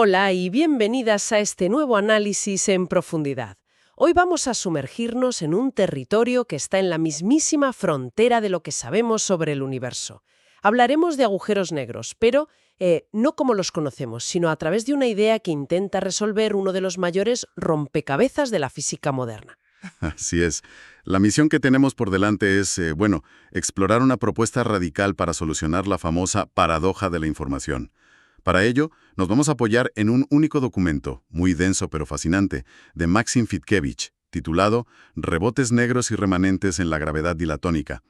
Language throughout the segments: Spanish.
Hola y bienvenidas a este nuevo análisis en profundidad. Hoy vamos a sumergirnos en un territorio que está en la mismísima frontera de lo que sabemos sobre el universo. Hablaremos de agujeros negros, pero no como los conocemos, sino a través de una idea que intenta resolver uno de los mayores rompecabezas de la física moderna. Así es. La misión que tenemos por delante es, explorar una propuesta radical para solucionar la famosa paradoja de la información. Para ello, nos vamos a apoyar en un único documento, muy denso pero fascinante, de Maxim Fitkevich, titulado Rebotes negros y remanentes en la gravedad dilatónica.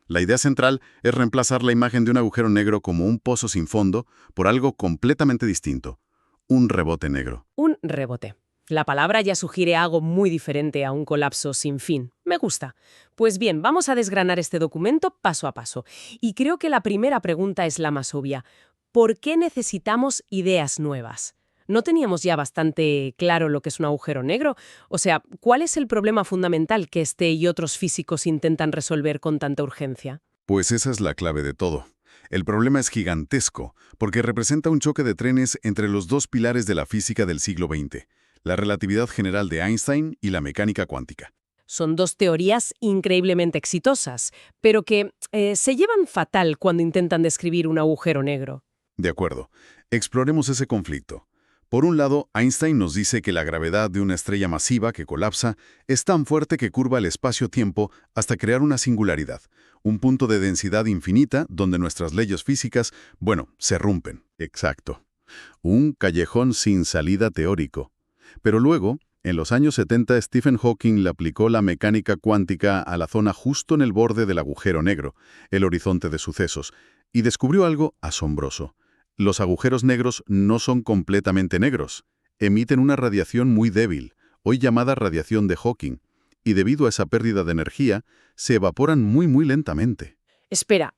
La idea central es reemplazar la imagen de un agujero negro como un pozo sin fondo por algo completamente distinto, un rebote negro. Un rebote. La palabra ya sugiere algo muy diferente a un colapso sin fin. Me gusta. Pues bien, vamos a desgranar este documento paso a paso. Y creo que la primera pregunta es la más obvia. ¿Por qué necesitamos ideas nuevas? ¿No teníamos ya bastante claro lo que es un agujero negro? O sea, ¿cuál es el problema fundamental que este y otros físicos intentan resolver con tanta urgencia? Pues esa es la clave de todo. El problema es gigantesco, porque representa un choque de trenes entre los dos pilares de la física del siglo XX, la relatividad general de Einstein y la mecánica cuántica. Son dos teorías increíblemente exitosas, pero que se llevan fatal cuando intentan describir un agujero negro. De acuerdo. Exploremos ese conflicto. Por un lado, Einstein nos dice que la gravedad de una estrella masiva que colapsa es tan fuerte que curva el espacio-tiempo hasta crear una singularidad, un punto de densidad infinita donde nuestras leyes físicas, se rompen. Exacto. Un callejón sin salida teórico. Pero luego, en los años 70, Stephen Hawking le aplicó la mecánica cuántica a la zona justo en el borde del agujero negro, el horizonte de sucesos, y descubrió algo asombroso. Los agujeros negros no son completamente negros. Emiten una radiación muy débil, hoy llamada radiación de Hawking, y debido a esa pérdida de energía, se evaporan muy lentamente. Espera,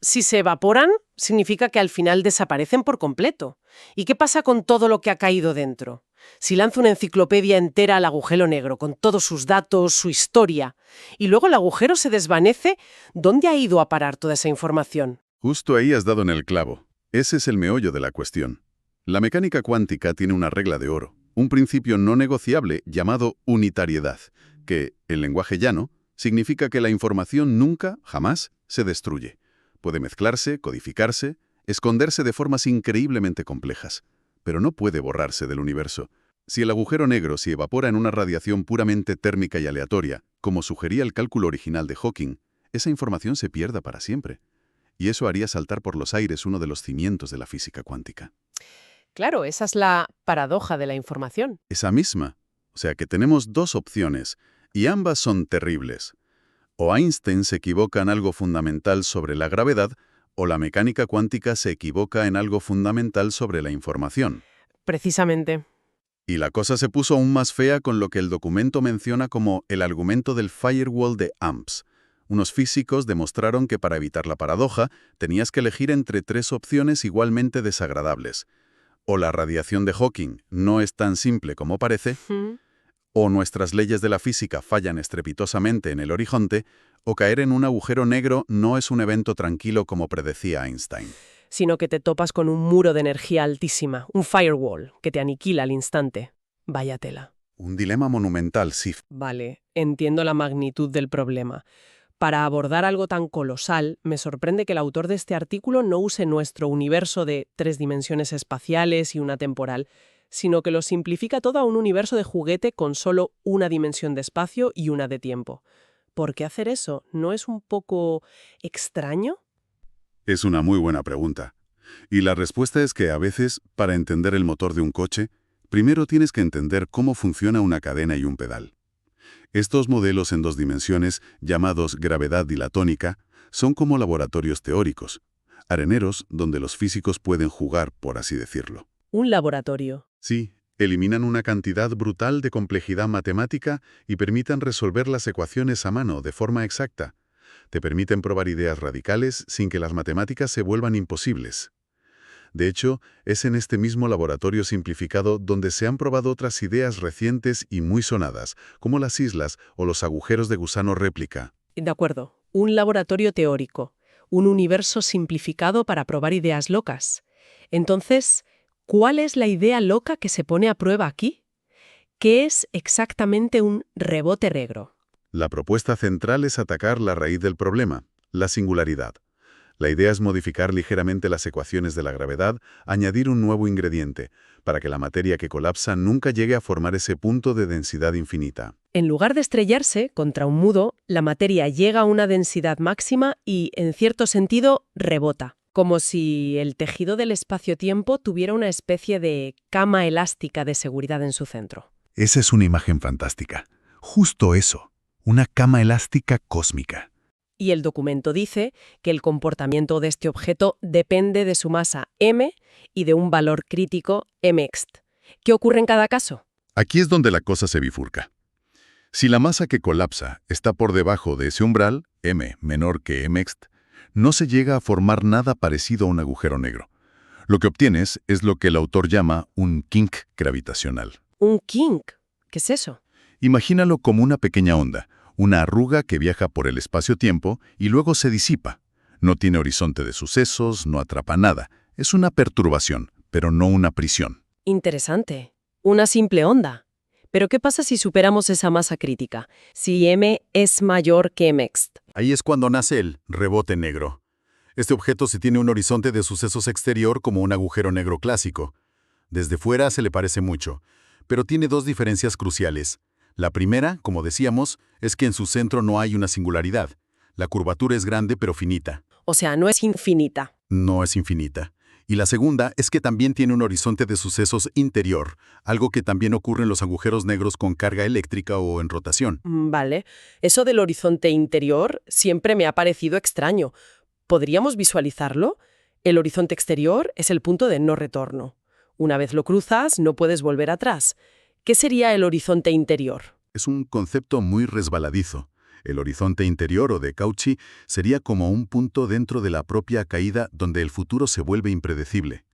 si se evaporan, significa que al final desaparecen por completo. ¿Y qué pasa con todo lo que ha caído dentro? Si lanzo una enciclopedia entera al agujero negro, con todos sus datos, su historia, y luego el agujero se desvanece, ¿dónde ha ido a parar toda esa información? Justo ahí has dado en el clavo. Ese es el meollo de la cuestión. La mecánica cuántica tiene una regla de oro, un principio no negociable llamado unitariedad, que, en lenguaje llano, significa que la información nunca, jamás, se destruye. Puede mezclarse, codificarse, esconderse de formas increíblemente complejas, pero no puede borrarse del universo. Si el agujero negro se evapora en una radiación puramente térmica y aleatoria, como sugería el cálculo original de Hawking, esa información se pierda para siempre. Y eso haría saltar por los aires uno de los cimientos de la física cuántica. Claro, esa es la paradoja de la información. Esa misma. O sea que tenemos dos opciones, y ambas son terribles. O Einstein se equivoca en algo fundamental sobre la gravedad, o la mecánica cuántica se equivoca en algo fundamental sobre la información. Precisamente. Y la cosa se puso aún más fea con lo que el documento menciona como el argumento del firewall de Amps. Unos físicos demostraron que para evitar la paradoja tenías que elegir entre tres opciones igualmente desagradables. O la radiación de Hawking no es tan simple como parece, o nuestras leyes de la física fallan estrepitosamente en el horizonte, o caer en un agujero negro no es un evento tranquilo como predecía Einstein. Sino que te topas con un muro de energía altísima, un firewall, que te aniquila al instante. Vaya tela. Un dilema monumental, sí. Vale, entiendo la magnitud del problema. Para abordar algo tan colosal, me sorprende que el autor de este artículo no use nuestro universo de 3 dimensiones espaciales y una temporal, sino que lo simplifica todo a un universo de juguete con solo una dimensión de espacio y una de tiempo. ¿Por qué hacer eso? ¿No es un poco extraño? Es una muy buena pregunta. Y la respuesta es que a veces, para entender el motor de un coche, primero tienes que entender cómo funciona una cadena y un pedal. Estos modelos en 2 dimensiones, llamados gravedad dilatónica, son como laboratorios teóricos, areneros donde los físicos pueden jugar, por así decirlo. Un laboratorio. Sí, eliminan una cantidad brutal de complejidad matemática y permiten resolver las ecuaciones a mano de forma exacta. Te permiten probar ideas radicales sin que las matemáticas se vuelvan imposibles. De hecho, es en este mismo laboratorio simplificado donde se han probado otras ideas recientes y muy sonadas, como las islas o los agujeros de gusano réplica. De acuerdo, un laboratorio teórico, un universo simplificado para probar ideas locas. Entonces, ¿Cuál es la idea loca que se pone a prueba aquí? ¿Qué es exactamente un rebote negro? La propuesta central es atacar la raíz del problema, la singularidad. La idea es modificar ligeramente las ecuaciones de la gravedad, añadir un nuevo ingrediente, para que la materia que colapsa nunca llegue a formar ese punto de densidad infinita. En lugar de estrellarse contra un mudo, la materia llega a una densidad máxima y, en cierto sentido, rebota. Como si el tejido del espacio-tiempo tuviera una especie de cama elástica de seguridad en su centro. Esa es una imagen fantástica. Justo eso, una cama elástica cósmica. Y el documento dice que el comportamiento de este objeto depende de su masa m y de un valor crítico mxt. ¿Qué ocurre en cada caso? Aquí es donde la cosa se bifurca. Si la masa que colapsa está por debajo de ese umbral, m menor que mxt, no se llega a formar nada parecido a un agujero negro. Lo que obtienes es lo que el autor llama un kink gravitacional. ¿Un kink? ¿Qué es eso? Imagínalo como una pequeña onda, una arruga que viaja por el espacio-tiempo y luego se disipa. No tiene horizonte de sucesos, no atrapa nada. Es una perturbación, pero no una prisión. Interesante. Una simple onda. Pero ¿qué pasa si superamos esa masa crítica? Si m es mayor que mxt. Ahí es cuando nace el rebote negro. Este objeto sí tiene un horizonte de sucesos exterior como un agujero negro clásico. Desde fuera se le parece mucho, pero tiene dos diferencias cruciales. La primera, como decíamos, es que en su centro no hay una singularidad. La curvatura es grande pero finita. O sea, no es infinita. No es infinita. Y la segunda es que también tiene un horizonte de sucesos interior, algo que también ocurre en los agujeros negros con carga eléctrica o en rotación. Vale. Eso del horizonte interior siempre me ha parecido extraño. ¿Podríamos visualizarlo? El horizonte exterior es el punto de no retorno. Una vez lo cruzas, no puedes volver atrás. ¿Qué sería el horizonte interior? Es un concepto muy resbaladizo. El horizonte interior o de Cauchy sería como un punto dentro de la propia caída donde el futuro se vuelve impredecible.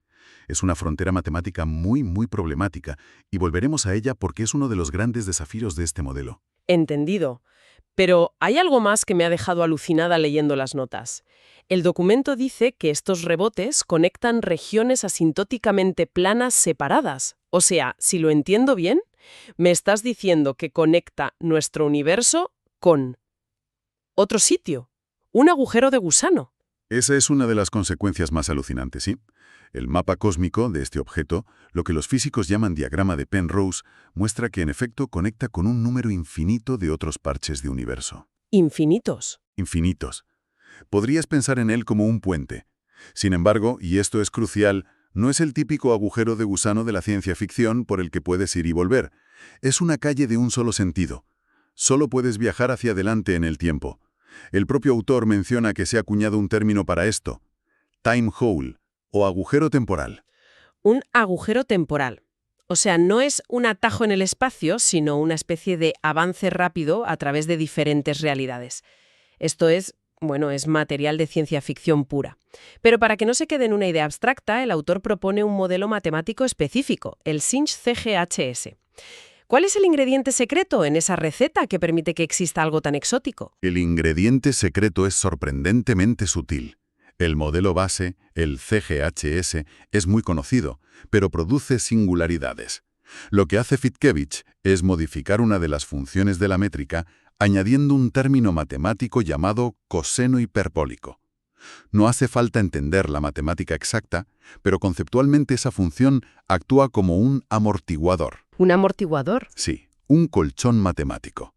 Es una frontera matemática muy problemática y volveremos a ella porque es uno de los grandes desafíos de este modelo. Entendido. Pero hay algo más que me ha dejado alucinada leyendo las notas. El documento dice que estos rebotes conectan regiones asintóticamente planas separadas. O sea, si lo entiendo bien, me estás diciendo que conecta nuestro universo con otro sitio, un agujero de gusano. Esa es una de las consecuencias más alucinantes, ¿sí? El mapa cósmico de este objeto, lo que los físicos llaman diagrama de Penrose, muestra que en efecto conecta con un número infinito de otros parches de universo. Infinitos. Infinitos. Podrías pensar en él como un puente. Sin embargo, y esto es crucial, no es el típico agujero de gusano de la ciencia ficción por el que puedes ir y volver. Es una calle de un solo sentido. Solo puedes viajar hacia adelante en el tiempo. El propio autor menciona que se ha acuñado un término para esto: time hole, o agujero temporal. Un agujero temporal. O sea, no es un atajo en el espacio, sino una especie de avance rápido a través de diferentes realidades. Esto es material de ciencia ficción pura. Pero para que no se quede en una idea abstracta, el autor propone un modelo matemático específico, el Sinh-CGHS. ¿Cuál es el ingrediente secreto en esa receta que permite que exista algo tan exótico? El ingrediente secreto es sorprendentemente sutil. El modelo base, el CGHS, es muy conocido, pero produce singularidades. Lo que hace Fitkevich es modificar una de las funciones de la métrica añadiendo un término matemático llamado coseno hiperbólico. No hace falta entender la matemática exacta, pero conceptualmente esa función actúa como un amortiguador. ¿Un amortiguador? Sí, un colchón matemático.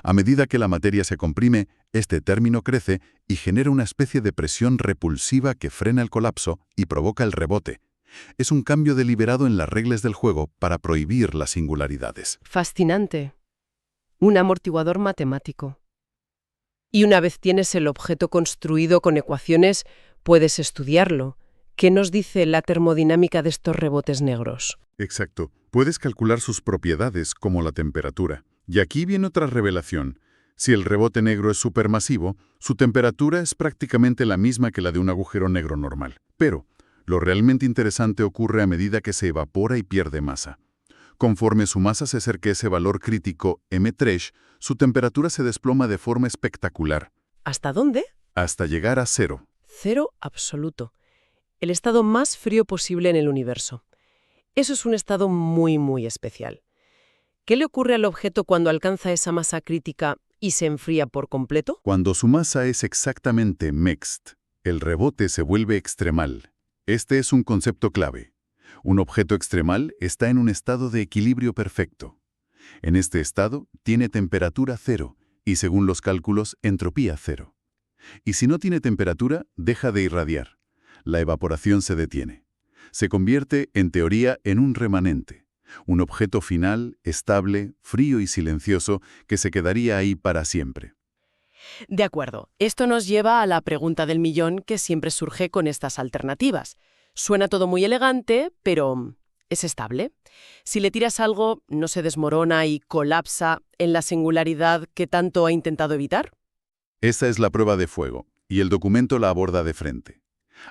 A medida que la materia se comprime, este término crece y genera una especie de presión repulsiva que frena el colapso y provoca el rebote. Es un cambio deliberado en las reglas del juego para prohibir las singularidades. Fascinante. Un amortiguador matemático. Y una vez tienes el objeto construido con ecuaciones, puedes estudiarlo. ¿Qué nos dice la termodinámica de estos rebotes negros? Exacto. Puedes calcular sus propiedades, como la temperatura. Y aquí viene otra revelación. Si el rebote negro es supermasivo, su temperatura es prácticamente la misma que la de un agujero negro normal. Pero lo realmente interesante ocurre a medida que se evapora y pierde masa. Conforme su masa se acerca a ese valor crítico m3, su temperatura se desploma de forma espectacular. ¿Hasta dónde? Hasta llegar a cero. Cero absoluto. El estado más frío posible en el universo. Eso es un estado muy, muy especial. ¿Qué le ocurre al objeto cuando alcanza esa masa crítica y se enfría por completo? Cuando su masa es exactamente mixed, el rebote se vuelve extremal. Este es un concepto clave. Un objeto extremal está en un estado de equilibrio perfecto. En este estado tiene temperatura cero y, según los cálculos, entropía cero. Y si no tiene temperatura, deja de irradiar. La evaporación se detiene. Se convierte, en teoría, en un remanente. Un objeto final, estable, frío y silencioso que se quedaría ahí para siempre. De acuerdo. Esto nos lleva a la pregunta del millón que siempre surge con estas alternativas. Suena todo muy elegante, pero ¿es estable? Si le tiras algo, ¿no se desmorona y colapsa en la singularidad que tanto ha intentado evitar? Esta es la prueba de fuego, y el documento la aborda de frente.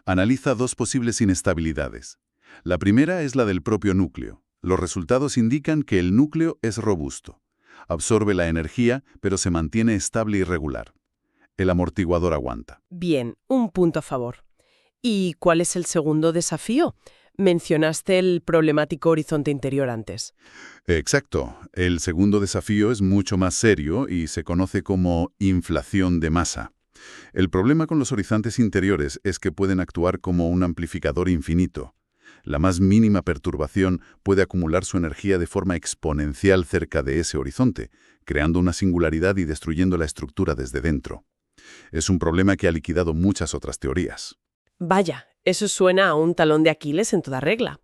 Analiza dos posibles inestabilidades. La primera es la del propio núcleo. Los resultados indican que el núcleo es robusto. Absorbe la energía, pero se mantiene estable y regular. El amortiguador aguanta. Bien, un punto a favor. ¿Y cuál es el segundo desafío? Mencionaste el problemático horizonte interior antes. Exacto. El segundo desafío es mucho más serio y se conoce como inflación de masa. El problema con los horizontes interiores es que pueden actuar como un amplificador infinito. La más mínima perturbación puede acumular su energía de forma exponencial cerca de ese horizonte, creando una singularidad y destruyendo la estructura desde dentro. Es un problema que ha liquidado muchas otras teorías. Vaya, eso suena a un talón de Aquiles en toda regla.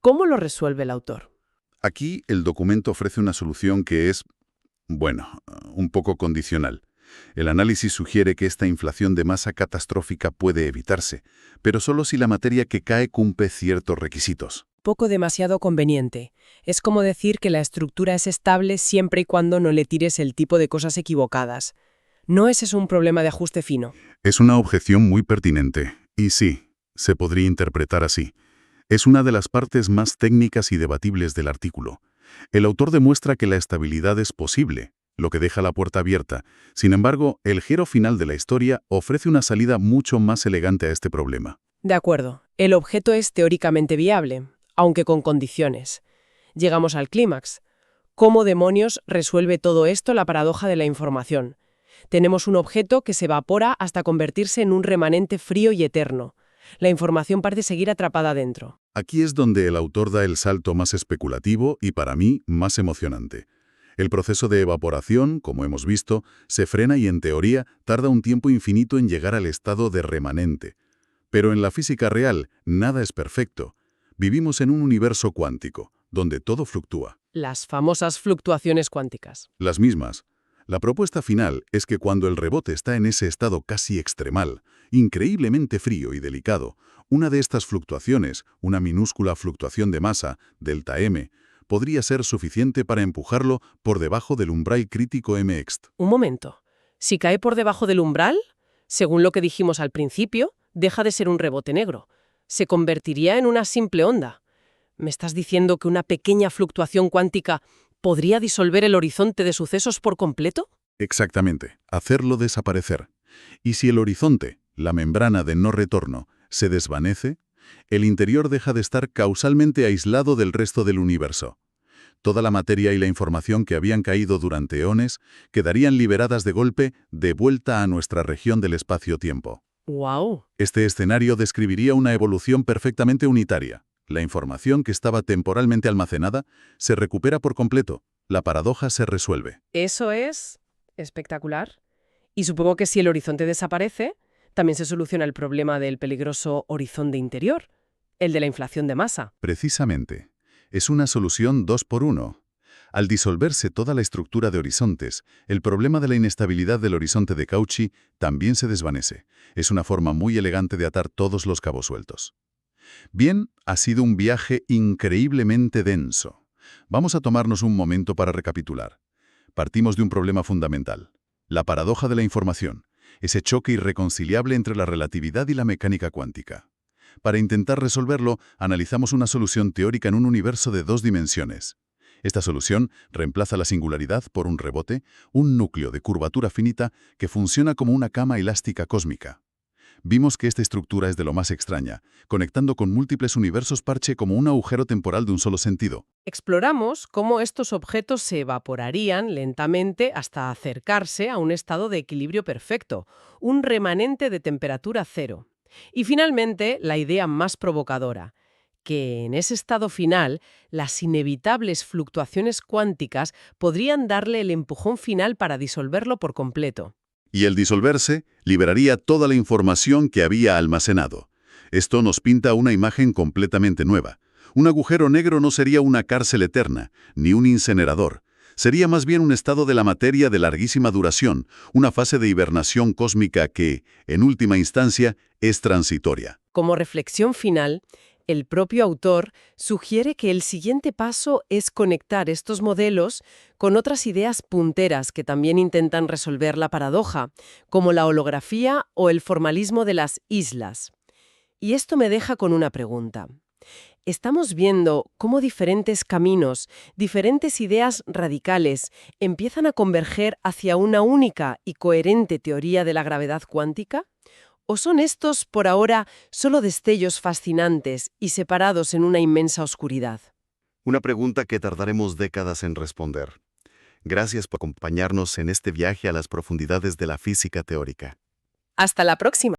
¿Cómo lo resuelve el autor? Aquí el documento ofrece una solución que es, bueno, un poco condicional. El análisis sugiere que esta inflación de masa catastrófica puede evitarse, pero solo si la materia que cae cumple ciertos requisitos. Poco demasiado conveniente. Es como decir que la estructura es estable siempre y cuando no le tires el tipo de cosas equivocadas. ¿No ese es un problema de ajuste fino? Es una objeción muy pertinente, y sí, se podría interpretar así. Es una de las partes más técnicas y debatibles del artículo. El autor demuestra que la estabilidad es posible, lo que deja la puerta abierta. Sin embargo, el giro final de la historia ofrece una salida mucho más elegante a este problema. De acuerdo. El objeto es teóricamente viable, aunque con condiciones. Llegamos al clímax. ¿Cómo demonios resuelve todo esto la paradoja de la información? Tenemos un objeto que se evapora hasta convertirse en un remanente frío y eterno. La información parece seguir atrapada dentro. Aquí es donde el autor da el salto más especulativo y, para mí, más emocionante. El proceso de evaporación, como hemos visto, se frena y, en teoría, tarda un tiempo infinito en llegar al estado de remanente. Pero en la física real, nada es perfecto. Vivimos en un universo cuántico, donde todo fluctúa. Las famosas fluctuaciones cuánticas. Las mismas. La propuesta final es que cuando el rebote está en ese estado casi extremal, increíblemente frío y delicado, una de estas fluctuaciones, una minúscula fluctuación de masa, delta M, podría ser suficiente para empujarlo por debajo del umbral crítico Mxt. Un momento. Si cae por debajo del umbral, según lo que dijimos al principio, deja de ser un rebote negro. Se convertiría en una simple onda. ¿Me estás diciendo que una pequeña fluctuación cuántica podría disolver el horizonte de sucesos por completo? Exactamente, hacerlo desaparecer. Y si el horizonte, la membrana de no retorno, se desvanece, el interior deja de estar causalmente aislado del resto del universo. Toda la materia y la información que habían caído durante eones quedarían liberadas de golpe de vuelta a nuestra región del espacio-tiempo. ¡Wow! Este escenario describiría una evolución perfectamente unitaria. La información que estaba temporalmente almacenada se recupera por completo. La paradoja se resuelve. Eso es espectacular. Y supongo que si el horizonte desaparece, también se soluciona el problema del peligroso horizonte interior, el de la inflación de masa. Precisamente. Es una solución 2 por 1. Al disolverse toda la estructura de horizontes, el problema de la inestabilidad del horizonte de Cauchy también se desvanece. Es una forma muy elegante de atar todos los cabos sueltos. Bien, ha sido un viaje increíblemente denso. Vamos a tomarnos un momento para recapitular. Partimos de un problema fundamental, la paradoja de la información, ese choque irreconciliable entre la relatividad y la mecánica cuántica. Para intentar resolverlo, analizamos una solución teórica en un universo de 2 dimensiones. Esta solución reemplaza la singularidad por un rebote, un núcleo de curvatura finita que funciona como una cama elástica cósmica. Vimos que esta estructura es de lo más extraña, conectando con múltiples universos parche como un agujero temporal de un solo sentido. Exploramos cómo estos objetos se evaporarían lentamente hasta acercarse a un estado de equilibrio perfecto, un remanente de temperatura cero. Y finalmente, la idea más provocadora, que en ese estado final, las inevitables fluctuaciones cuánticas podrían darle el empujón final para disolverlo por completo. Y el disolverse liberaría toda la información que había almacenado. Esto nos pinta una imagen completamente nueva. Un agujero negro no sería una cárcel eterna, ni un incinerador. Sería más bien un estado de la materia de larguísima duración, una fase de hibernación cósmica que, en última instancia, es transitoria. Como reflexión final, el propio autor sugiere que el siguiente paso es conectar estos modelos con otras ideas punteras que también intentan resolver la paradoja, como la holografía o el formalismo de las islas. Y esto me deja con una pregunta. Estamos viendo cómo diferentes caminos, diferentes ideas radicales empiezan a converger hacia una única y coherente teoría de la gravedad cuántica. ¿O son estos, por ahora, solo destellos fascinantes y separados en una inmensa oscuridad? Una pregunta que tardaremos décadas en responder. Gracias por acompañarnos en este viaje a las profundidades de la física teórica. Hasta la próxima.